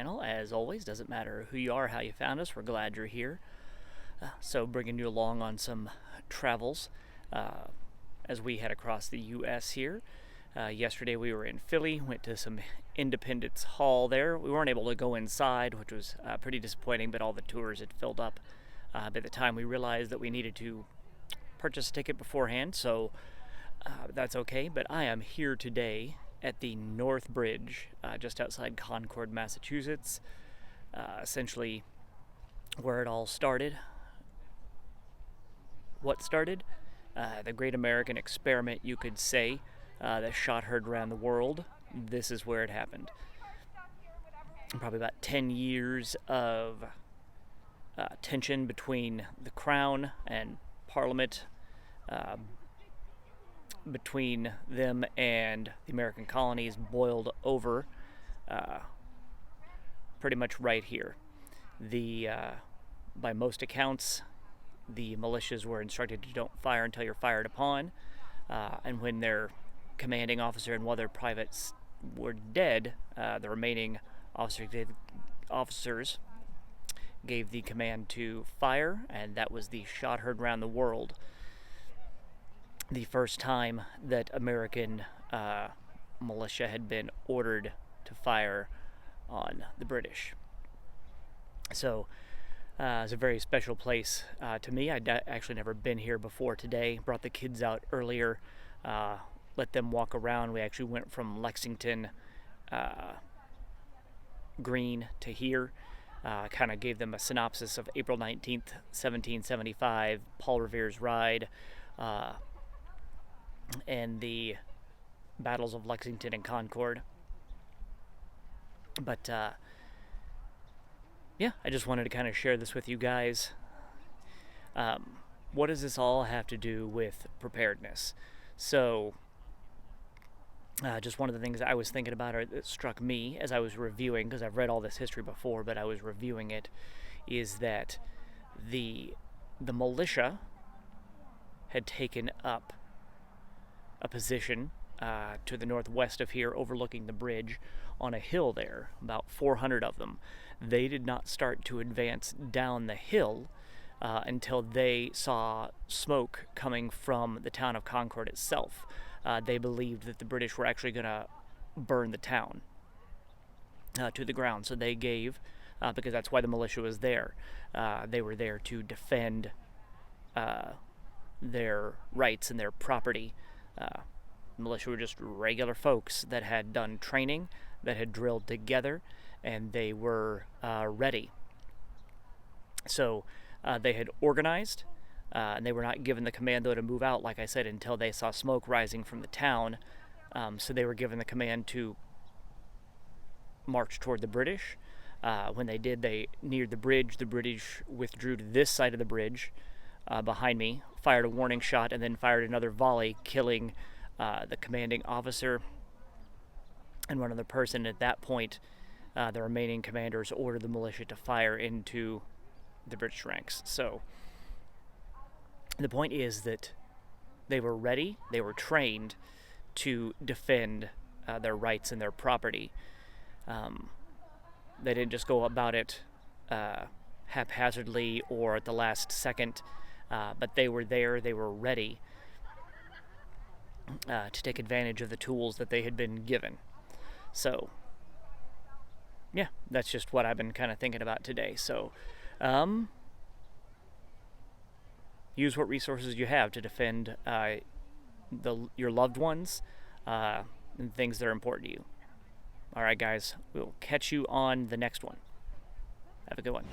channel. As always, doesn't matter who you are, how you found us, we're glad you're here. So bringing you along on some travels as we head across the U.S. here. Yesterday we were in Philly, went to some Independence Hall there. We weren't able to go inside, which was pretty disappointing, but all the tours had filled up. By the time we realized that we needed to purchase a ticket beforehand, so that's okay. But I am here today at the North Bridge, just outside Concord, Massachusetts, essentially where it all started. What started? The Great American Experiment, you could say, that shot heard around the world. This is where it happened. Probably about 10 years of tension between the Crown and Parliament, between them and the American colonies, boiled over pretty much right here. By most accounts, the militias were instructed to don't fire until you're fired upon, and when their commanding officer and one of their privates were dead, the remaining officers gave the command to fire, and that was the shot heard around the world. The first time that American militia had been ordered to fire on the British. So it's a very special place to me. I'd actually never been here before today. Brought the kids out earlier, let them walk around. We actually went from Lexington Green to here. Kind of gave them a synopsis of April 19th, 1775, Paul Revere's ride, and the battles of Lexington and Concord. But yeah, I just wanted to kind of share this with you guys. What does this all have to do with preparedness? So, just one of the things that I was thinking about, or that struck me as I was reviewing, because I've read all this history before, but I was reviewing it, is that the militia had taken up a position to the northwest of here, overlooking the bridge, on a hill there, about 400 of them. They did not start to advance down the hill until they saw smoke coming from the town of Concord itself. They believed that the British were actually going to burn the town to the ground. So they gave, because that's why the militia was there. They were there to defend their rights and their property. Militia were just regular folks that had done training, that had drilled together, and they were ready. So they had organized, and they were not given the command, though, to move out, like I said, until they saw smoke rising from the town. So they were given the command to march toward the British. When they did, they neared the bridge. The British withdrew to this side of the bridge behind me, fired a warning shot, and then fired another volley, killing the commanding officer and one other person. At that point, the remaining commanders ordered the militia to fire into the British ranks. So the point is that they were ready, they were trained to defend their rights and their property. They didn't just go about it haphazardly or at the last second, but they were there, they were ready to take advantage of the tools that they had been given. So, yeah, that's just what I've been kind of thinking about today. So, use what resources you have to defend your loved ones and things that are important to you. All right, guys, we'll catch you on the next one. Have a good one.